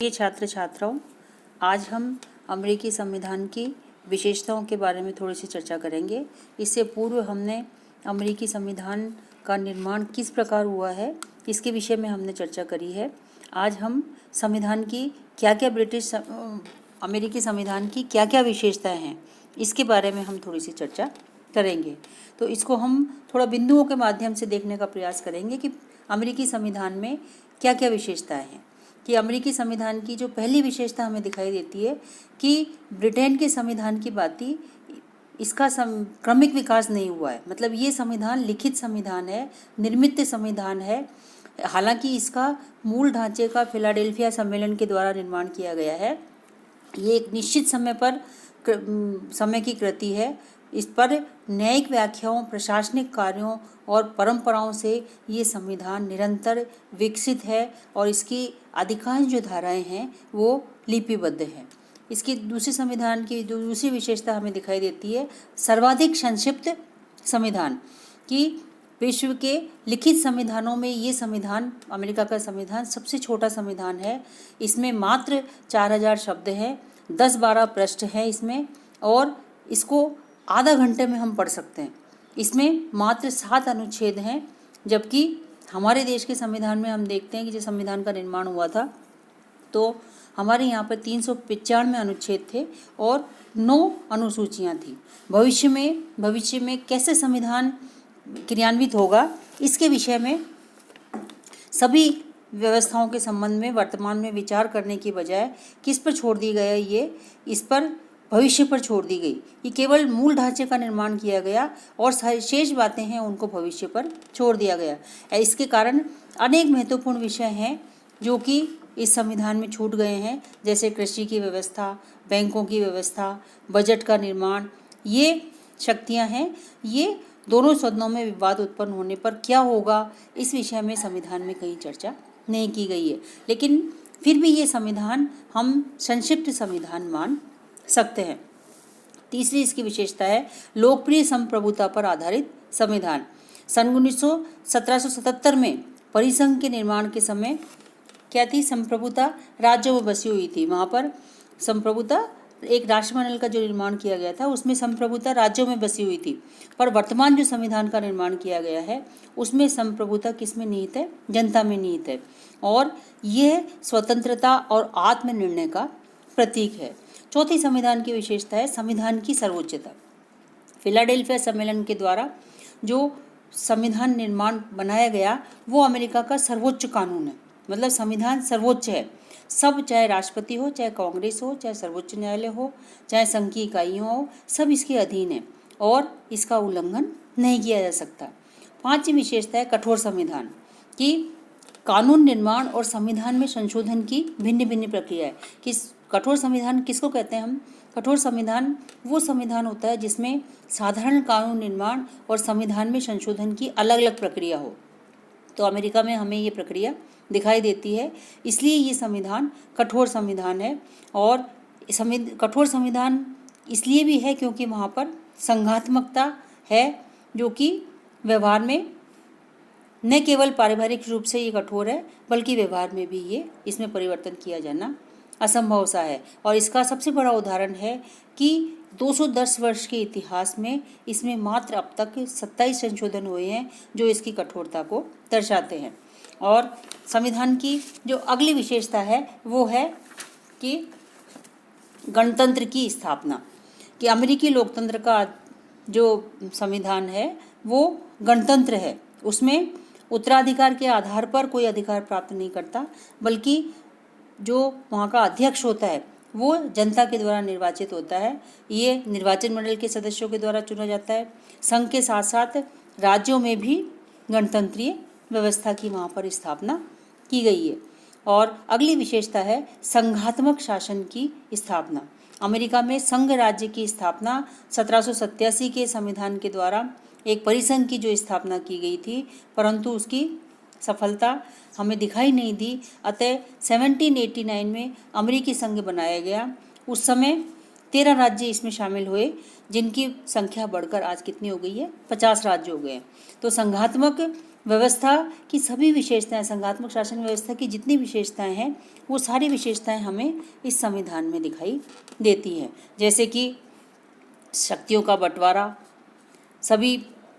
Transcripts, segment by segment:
ये छात्र छात्राओं, आज हम अमेरिकी संविधान की विशेषताओं के बारे में थोड़ी सी चर्चा करेंगे। इससे पूर्व हमने अमेरिकी संविधान का निर्माण किस प्रकार हुआ है इसके विषय में हमने चर्चा करी है। आज हम संविधान की अमेरिकी संविधान की क्या क्या विशेषताएं हैं इसके बारे में हम थोड़ी सी चर्चा करेंगे। तो इसको हम थोड़ा बिंदुओं के माध्यम से देखने का प्रयास करेंगे कि अमेरिकी संविधान में क्या क्या विशेषताएं हैं। कि अमेरिकी संविधान की जो पहली विशेषता हमें दिखाई देती है कि ब्रिटेन के संविधान की भांति इसका क्रमिक विकास नहीं हुआ है। मतलब ये संविधान लिखित संविधान है, निर्मित संविधान है। हालांकि इसका मूल ढांचे का फिलाडेल्फिया सम्मेलन के द्वारा निर्माण किया गया है। ये एक निश्चित समय की कृति है। इस पर न्यायिक व्याख्याओं, प्रशासनिक कार्यों और परंपराओं से ये संविधान निरंतर विकसित है और इसकी अधिकांश जो धाराएं हैं वो लिपिबद्ध हैं। इसकी संविधान की जो दूसरी विशेषता हमें दिखाई देती है, सर्वाधिक संक्षिप्त संविधान। कि विश्व के लिखित संविधानों में ये संविधान, अमेरिका का संविधान सबसे छोटा संविधान है। इसमें मात्र 4000 शब्द हैं, 10-12 पृष्ठ हैं इसमें, और इसको आधा घंटे में हम पढ़ सकते हैं। इसमें मात्र 7 अनुच्छेद हैं, जबकि हमारे देश के संविधान में हम देखते हैं कि जब संविधान का निर्माण हुआ था तो हमारे यहाँ पर 395 अनुच्छेद थे और 9 अनुसूचियाँ थी। भविष्य में कैसे संविधान क्रियान्वित होगा इसके विषय में सभी व्यवस्थाओं के संबंध में वर्तमान में विचार करने की बजाय किस पर छोड़ दी गया, ये इस पर भविष्य पर छोड़ दी गई। ये केवल मूल ढांचे का निर्माण किया गया और शेष बातें हैं उनको भविष्य पर छोड़ दिया गया। इसके कारण अनेक महत्वपूर्ण विषय हैं जो कि इस संविधान में छूट गए हैं, जैसे कृषि की व्यवस्था, बैंकों की व्यवस्था, बजट का निर्माण। ये शक्तियाँ हैं। ये दोनों सदनों में विवाद उत्पन्न होने पर क्या होगा इस विषय में संविधान में कहीं चर्चा नहीं की गई है, लेकिन फिर भी ये संविधान हम संक्षिप्त संविधान मान सकते हैं। तीसरी इसकी विशेषता है लोकप्रिय संप्रभुता पर आधारित संविधान। सन 1777 में परिसंघ के निर्माण के समय क्या थी? संप्रभुता राज्यों में बसी हुई थी। वहाँ पर संप्रभुता, एक राष्ट्रमंडल का जो निर्माण किया गया था उसमें संप्रभुता राज्यों में बसी हुई थी। पर वर्तमान जो संविधान का निर्माण किया गया है उसमें संप्रभुता किस में निहित है? जनता में निहित है, और यह स्वतंत्रता और आत्मनिर्णय का प्रतीक है। चौथी संविधान की विशेषता है संविधान की सर्वोच्चता। फिलाडेल्फिया सम्मेलन के द्वारा जो संविधान निर्माण बनाया गया वो अमेरिका का सर्वोच्च कानून है। मतलब संविधान सर्वोच्च है। सब, चाहे राष्ट्रपति हो, चाहे कांग्रेस हो, चाहे सर्वोच्च न्यायालय हो, चाहे संघ की इकाइयाँ हो, सब इसके अधीन है और इसका उल्लंघन नहीं किया जा सकता। पांचवी विशेषता है कठोर संविधान। कि कानून निर्माण और संविधान में संशोधन की भिन्न भिन्न प्रक्रिया है। कि कठोर संविधान किसको कहते हैं हम? कठोर संविधान वो संविधान होता है जिसमें साधारण कानून निर्माण और संविधान में संशोधन की अलग अलग प्रक्रिया हो। तो अमेरिका में हमें ये प्रक्रिया दिखाई देती है, इसलिए ये संविधान कठोर संविधान है। और कठोर संविधान इसलिए भी है क्योंकि वहाँ पर संघात्मकता है, जो कि व्यवहार में न केवल पारिवारिक रूप से ये कठोर है बल्कि व्यवहार में भी इसमें परिवर्तन किया जाना असंभव सा है। और इसका सबसे बड़ा उदाहरण है कि 210 वर्ष के इतिहास में इसमें मात्र अब तक 27 संशोधन हुए हैं जो इसकी कठोरता को दर्शाते हैं। और संविधान की जो अगली विशेषता है वो है कि गणतंत्र की स्थापना। कि अमेरिकी लोकतंत्र का जो संविधान है वो गणतंत्र है। उसमें उत्तराधिकार के आधार पर कोई अधिकार प्राप्त नहीं करता, बल्कि जो वहाँ का अध्यक्ष होता है वो जनता के द्वारा निर्वाचित होता है। ये निर्वाचन मंडल के सदस्यों के द्वारा चुना जाता है। संघ के साथ साथ राज्यों में भी गणतंत्रीय व्यवस्था की वहाँ पर स्थापना की गई है। और अगली विशेषता है संघात्मक शासन की स्थापना। अमेरिका में संघ राज्य की स्थापना 1787 के संविधान के द्वारा एक परिसंघ की जो स्थापना की गई थी, परंतु उसकी सफलता हमें दिखाई नहीं दी। अतः 1789 में अमेरिकी संघ बनाया गया। उस समय 13 राज्य इसमें शामिल हुए, जिनकी संख्या बढ़कर आज कितनी हो गई है, 50 राज्य हो गए हैं। तो संघात्मक व्यवस्था की सभी विशेषताएं, संघात्मक शासन व्यवस्था की जितनी विशेषताएं हैं, वो सारी विशेषताएं हमें इस संविधान में दिखाई देती हैं। जैसे कि शक्तियों का बंटवारा, सभी,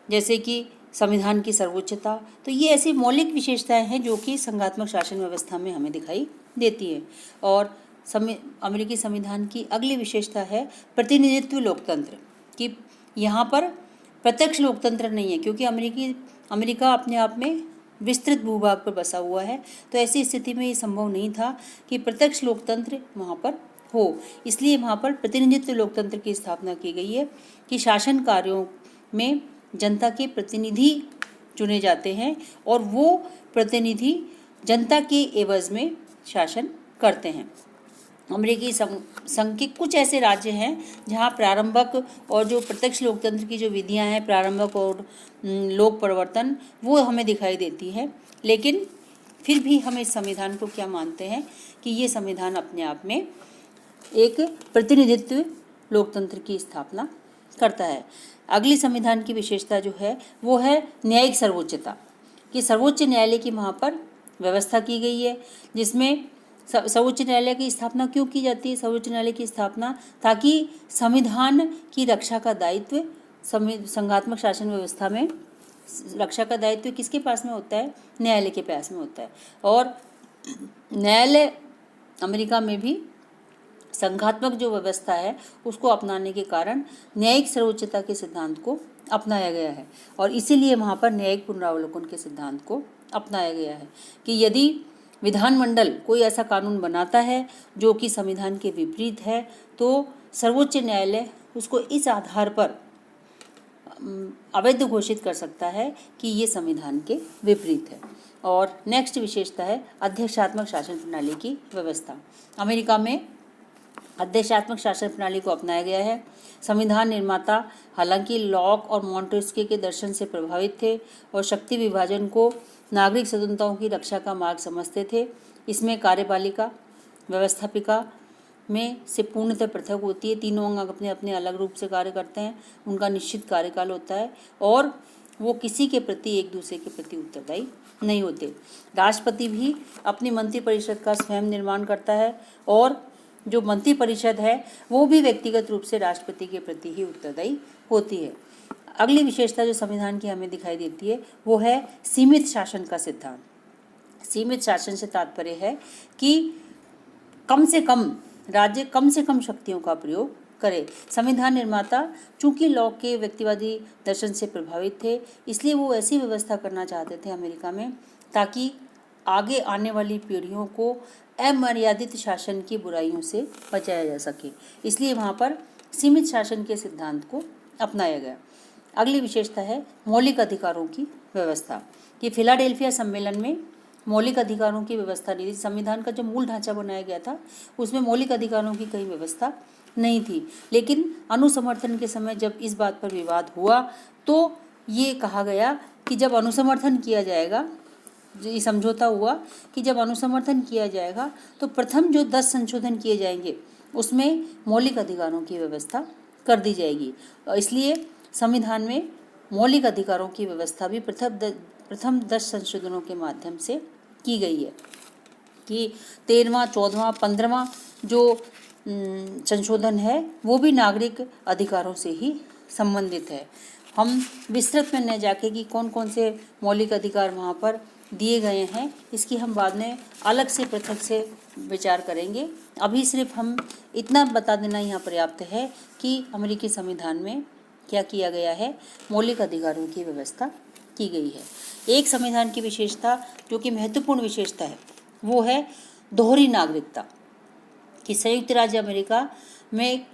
जैसे कि संविधान की सर्वोच्चता। तो ये ऐसी मौलिक विशेषताएं हैं जो कि संघात्मक शासन व्यवस्था में हमें दिखाई देती है। और अमेरिकी संविधान की अगली विशेषता है प्रतिनिधित्व लोकतंत्र, कि यहाँ पर प्रत्यक्ष लोकतंत्र नहीं है, क्योंकि अमेरिका अपने आप में विस्तृत भूभाग पर बसा हुआ है। तो ऐसी स्थिति में ये संभव नहीं था कि प्रत्यक्ष लोकतंत्र वहाँ पर हो, इसलिए वहाँ पर प्रतिनिधित्व लोकतंत्र की स्थापना की गई है कि शासन कार्यों में जनता के प्रतिनिधि चुने जाते हैं और वो प्रतिनिधि जनता के एवज में शासन करते हैं। अमेरिकी संघ के कुछ ऐसे राज्य हैं जहां प्रारंभक और जो प्रत्यक्ष लोकतंत्र की जो विधियां हैं, प्रारंभक और लोक परिवर्तन, वो हमें दिखाई देती है। लेकिन फिर भी हम इस संविधान को क्या मानते हैं कि ये संविधान अपने आप में एक प्रतिनिधित्व लोकतंत्र की स्थापना करता है। अगली संविधान की विशेषता जो है वो है न्यायिक सर्वोच्चता, कि सर्वोच्च न्यायालय की वहाँ पर व्यवस्था की गई है, जिसमें सर्वोच्च न्यायालय की स्थापना क्यों की जाती है? सर्वोच्च न्यायालय की स्थापना ताकि संविधान की रक्षा का दायित्व संघात्मक शासन व्यवस्था में रक्षा का दायित्व किसके पास में होता है? न्यायालय के पास में होता है। और न्यायालय अमेरिका में भी संघात्मक जो व्यवस्था है उसको अपनाने के कारण न्यायिक सर्वोच्चता के सिद्धांत को अपनाया गया है, और इसीलिए वहाँ पर न्यायिक पुनरावलोकन के सिद्धांत को अपनाया गया है कि यदि विधानमंडल कोई ऐसा कानून बनाता है जो कि संविधान के विपरीत है, तो सर्वोच्च न्यायालय उसको इस आधार पर अवैध घोषित कर सकता है कि ये संविधान के विपरीत है। और नेक्स्ट विशेषता है अध्यक्षात्मक शासन प्रणाली की व्यवस्था। अमेरिका में अध्यक्षात्मक शासन प्रणाली को अपनाया गया है। संविधान निर्माता हालांकि लॉक और मॉन्टेस्क्यू के दर्शन से प्रभावित थे और शक्ति विभाजन को नागरिक स्वतंत्रताओं की रक्षा का मार्ग समझते थे। इसमें कार्यपालिका व्यवस्थापिका में से पूर्णतः पृथक होती है। तीनों अंग अपने अपने अलग रूप से कार्य करते हैं, उनका निश्चित कार्यकाल होता है और वो किसी के प्रति एक दूसरे के प्रति उत्तरदायी नहीं होते। राष्ट्रपति भी अपनी मंत्रिपरिषद का स्वयं निर्माण करता है और जो मंत्रिपरिषद है वो भी व्यक्तिगत रूप से राष्ट्रपति के प्रति ही उत्तरदायी होती है। अगली विशेषता जो संविधान की हमें दिखाई देती है वो है सीमित शासन का सिद्धांत। सीमित शासन से तात्पर्य है कि कम से कम राज्य कम से कम शक्तियों का प्रयोग करे। संविधान निर्माता चूंकि लॉक के व्यक्तिवादी दर्शन से प्रभावित थे, इसलिए वो ऐसी व्यवस्था करना चाहते थे अमेरिका में ताकि आगे आने वाली पीढ़ियों को अमर्यादित शासन की बुराइयों से बचाया जा सके। इसलिए वहाँ पर सीमित शासन के सिद्धांत को अपनाया गया। अगली विशेषता है मौलिक अधिकारों की व्यवस्था, कि फिलाडेल्फिया सम्मेलन में मौलिक अधिकारों की व्यवस्था नहीं थी। संविधान का जो मूल ढांचा बनाया गया था उसमें मौलिक अधिकारों की कोई व्यवस्था नहीं थी, लेकिन अनुसमर्थन के समय जब इस बात पर विवाद हुआ तो ये कहा गया कि जब अनुसमर्थन किया जाएगा, ये समझौता हुआ कि जब अनुसमर्थन किया जाएगा तो प्रथम जो 10 संशोधन किए जाएंगे उसमें मौलिक अधिकारों की व्यवस्था कर दी जाएगी। इसलिए संविधान में मौलिक अधिकारों की व्यवस्था भी प्रथम 10 संशोधनों के माध्यम से की गई है कि 13वां, 14वां, 15वां जो संशोधन है वो भी नागरिक अधिकारों से ही संबंधित है। हम विस्तृत में न जाके कि कौन कौन से मौलिक अधिकार वहाँ पर दिए गए हैं, इसकी हम बाद में अलग से पृथक से विचार करेंगे। अभी सिर्फ हम इतना बता देना यहाँ पर्याप्त है कि अमेरिकी संविधान में क्या किया गया है, मौलिक अधिकारों की व्यवस्था की गई है। एक संविधान की विशेषता जो कि महत्वपूर्ण विशेषता है वो है दोहरी नागरिकता, कि संयुक्त राज्य अमेरिका में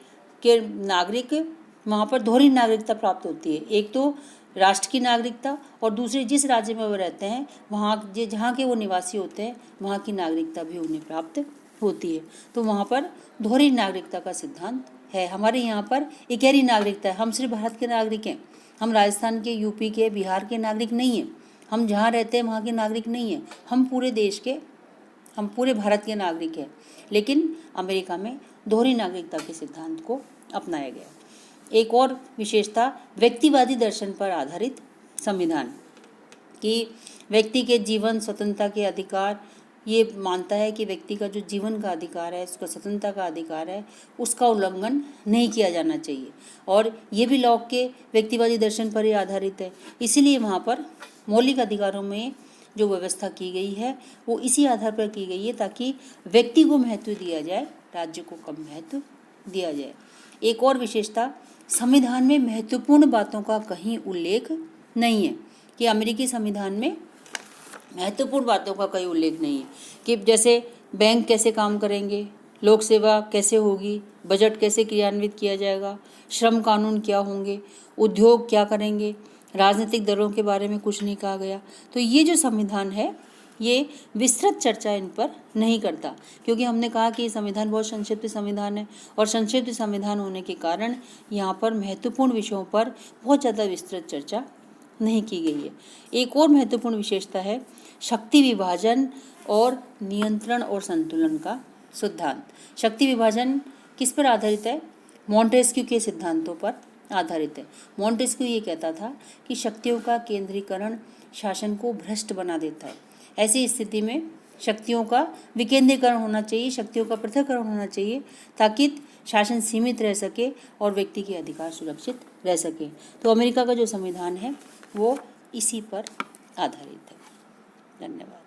के नागरिक वहाँ पर दोहरी नागरिकता प्राप्त होती है। एक तो राष्ट्र की नागरिकता और दूसरे जिस राज्य में वो रहते हैं वहाँ जहाँ के वो निवासी होते हैं वहाँ की नागरिकता भी उन्हें प्राप्त होती है। तो वहाँ पर दोहरी नागरिकता का सिद्धांत है। हमारे यहाँ पर इकहरी नागरिकता है। हम सिर्फ भारत के नागरिक हैं, हम राजस्थान के, यूपी के, बिहार के नागरिक नहीं हैं, हम जहाँ रहते हैं वहाँ के नागरिक नहीं हैं, हम पूरे देश के हम पूरे भारत के नागरिक हैं, लेकिन अमेरिका में दोहरी नागरिकता के सिद्धांत को अपनाया गया। एक और विशेषता, व्यक्तिवादी दर्शन पर आधारित संविधान, कि व्यक्ति के जीवन स्वतंत्रता के अधिकार, ये मानता है कि व्यक्ति का जो जीवन का अधिकार है, उसका स्वतंत्रता का अधिकार है, उसका उल्लंघन नहीं किया जाना चाहिए। और ये भी लॉक के व्यक्तिवादी दर्शन पर ही आधारित है। इसीलिए वहाँ पर मौलिक अधिकारों में जो व्यवस्था की गई है वो इसी आधार पर की गई है, ताकि व्यक्ति को महत्व दिया जाए, राज्य को कम महत्व दिया जाए। एक और विशेषता, संविधान में महत्वपूर्ण बातों का कहीं उल्लेख नहीं है, कि अमेरिकी संविधान में महत्वपूर्ण बातों का कोई उल्लेख नहीं है, कि जैसे बैंक कैसे काम करेंगे, लोक सेवा कैसे होगी, बजट कैसे क्रियान्वित किया जाएगा, श्रम कानून क्या होंगे, उद्योग क्या करेंगे, राजनीतिक दलों के बारे में कुछ नहीं कहा गया। तो ये जो संविधान है ये विस्तृत चर्चा इन पर नहीं करता, क्योंकि हमने कहा कि ये संविधान बहुत संक्षिप्त संविधान है, और संक्षिप्त संविधान होने के कारण यहाँ पर महत्वपूर्ण विषयों पर बहुत ज़्यादा विस्तृत चर्चा नहीं की गई है। एक और महत्वपूर्ण विशेषता है शक्ति विभाजन और नियंत्रण और संतुलन का सिद्धांत। शक्ति विभाजन किस पर आधारित है? मॉन्टेस्क्यू के सिद्धांतों पर आधारित है। मॉन्टेस्क्यू ये कहता था कि शक्तियों का केंद्रीकरण शासन को भ्रष्ट बना देता है। ऐसी स्थिति में शक्तियों का विकेंद्रीकरण होना चाहिए, शक्तियों का पृथक्करण होना चाहिए, ताकि शासन सीमित रह सके और व्यक्ति के अधिकार सुरक्षित रह सके। तो अमेरिका का जो संविधान है वो इसी पर आधारित है। धन्यवाद।